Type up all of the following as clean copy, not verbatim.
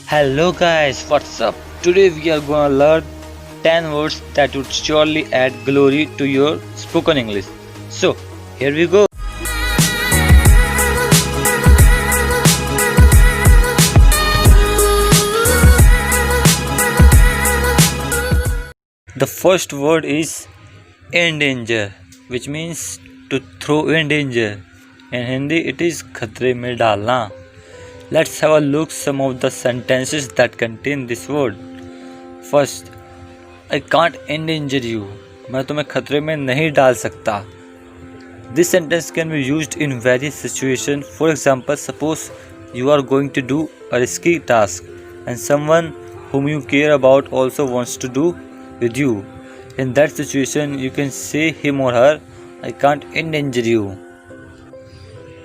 Hello guys, what's up? Today we are gonna learn 10 words that would surely add glory to your spoken English. So, here we go. The first word is endanger, which means to throw in danger. In Hindi, it is खतरे में डालना. Let's have a look some of the sentences that contain this word. First, I can't endanger you. मैं तुम्हें खतरे में नहीं डाल सकता. This sentence can be used in various situations. For example, suppose you are going to do a risky task and someone whom you care about also wants to do with you. In that situation, you can say him or her, I can't endanger you.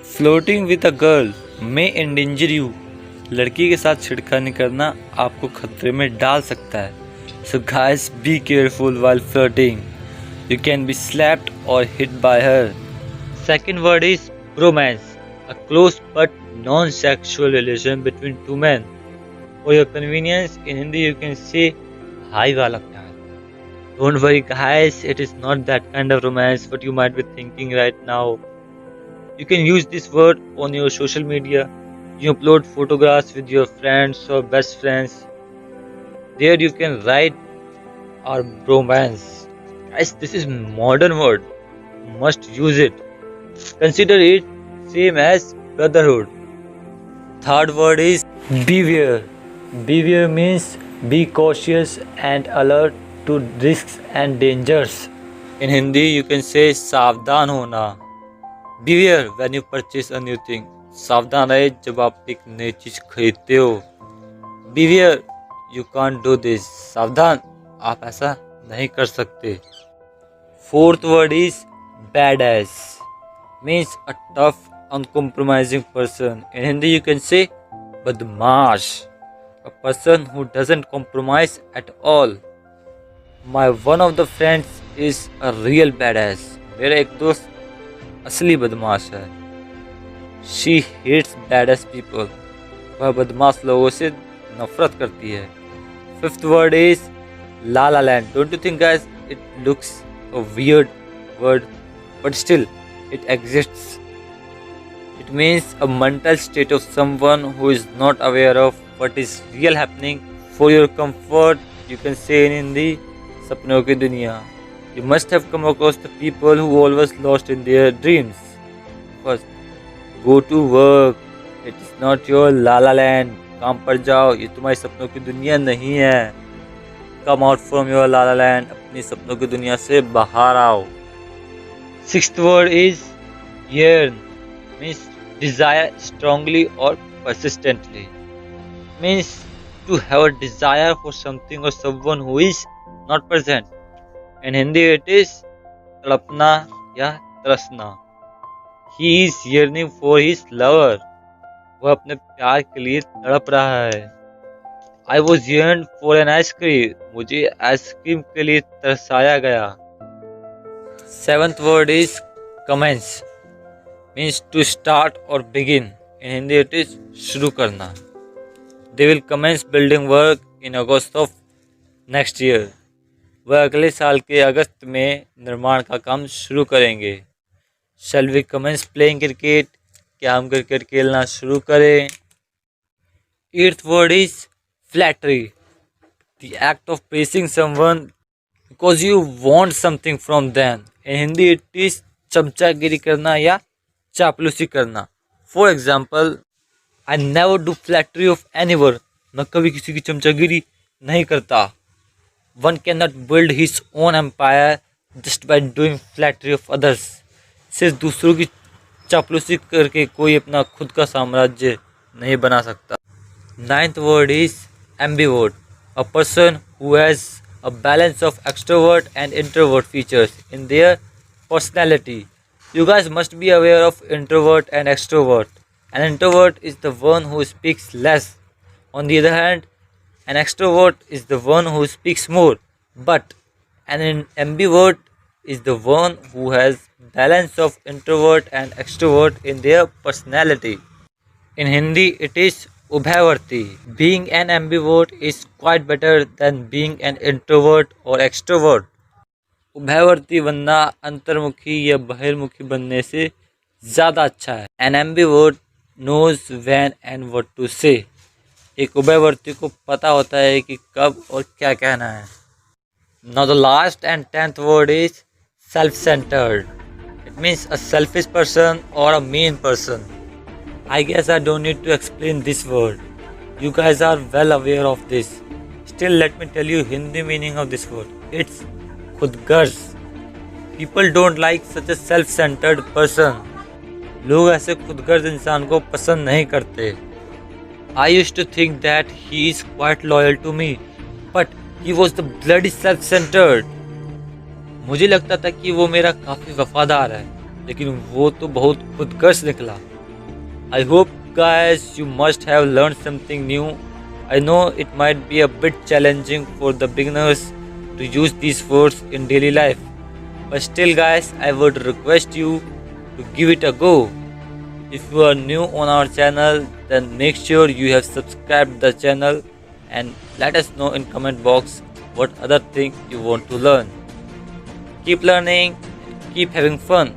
Flirting with a girl may endanger you. लड़की के साथ छिड़खानी करना आपको खतरे में डाल सकता है. So guys, be careful while flirting. You can be slapped or hit by her. Second word is romance, a close but non-sexual relation between two men. For your convenience, in Hindi you can say hi wala pyar. Don't worry guys, it is not that kind of romance what you might be thinking right now. You can use this word on your social media. You upload photographs with your friends or best friends. There you can write our romance. Guys, this is modern word. Must use it. Consider it same as brotherhood. Third word is beware. Beware means be cautious and alert to risks and dangers. In Hindi, you can say सावधान होना. Beware when you purchase a new thing. सावधान रहे जब आप एक नई चीज खरीदते हो. Beware, you can't do this. सावधान, आप ऐसा नहीं कर सकते. Fourth word is badass. Means a tough, uncompromising person. In Hindi, you can say badmash, a person who doesn't compromise at all. My one of the friends is a real badass. मेरा एक दोस्त असली बदमाश है. She hates badass people. वह बदमाश लोगों से नफरत करती है. Fifth word is La La Land. Don't you think guys it looks a weird word, but still it exists. It means a mental state of someone who is not aware of what is real happening. For your comfort, you can say in Hindi, सपनों की दुनिया. You must have come across the people who always lost in their dreams. First, go to work. It is not your La La Land. काम पर जाओ, ये तुम्हारी सपनों की दुनिया नहीं है. Come out from your La La Land. अपनी सपनों की दुनिया से बाहर आओ. Sixth word is yearn. Means desire strongly or persistently. Means to have a desire for something or someone who is not present. In Hindi it is तड़पना या तरसना. He is yearning for his lover. वह अपने प्यार के लिए तड़प रहा है. I was yearned for an ice cream. मुझे आइसक्रीम के लिए तरसाया गया. Seventh word is commence. Means to start or begin. In Hindi it is शुरू करना. They will commence building work in August of next year. वह अगले साल के अगस्त में निर्माण का काम शुरू करेंगे. Shall we commence playing cricket? क्या हम क्रिकेट खेलना शुरू करें? Eighth word is flattery. The act of praising someone because you want something from them. In Hindi it is चमचागिरी करना या चापलूसी करना. For example, I never do flattery of anyone. मैं कभी किसी की चमचागिरी नहीं करता. One cannot build his own empire just by doing flattery of others. सिर्फ दूसरों की चापलूसी करके कोई अपना खुद का साम्राज्य नहीं बना सकता. Ninth word is ambivert. A person who has a balance of extrovert and introvert features in their personality. You guys must be aware of introvert and extrovert. An introvert is the one who speaks less. On the other hand, an extrovert is the one who speaks more. But an ambivert is the one who has balance of introvert and extrovert in their personality. In Hindi, it is Ubhavarti. Being an ambivert is quite better than being an introvert or extrovert. उभयवर्ती बनना अंतर्मुखी या बहिर्मुखी बनने से ज़्यादा अच्छा है. An ambivert knows when and what to say. एक उभयवर्ती को पता होता है कि कब और क्या कहना है. Now the last and 10th word is self-centered. It means a selfish person or a mean person. I guess I don't need to explain this word. You guys are well aware of this. Still, let me tell you Hindi meaning of this word. It's Khudgarz. People don't like such a self-centered person. लोग ऐसे खुदगर्ज इंसान को पसंद नहीं करते. I used to think that he is quite loyal to me, but he was the bloody self-centered. मुझे लगता था कि वो मेरा काफ़ी वफादार है, लेकिन वो तो बहुत खुदगर्ज निकला. I hope guys you must have learned something new. I know it might be a bit challenging for the beginners to use these words in daily life, but still guys, I would request you to give it a go. If you are new on our channel, then make sure you have subscribed the channel and let us know in comment box what other thing you want to learn. Keep learning, keep having fun.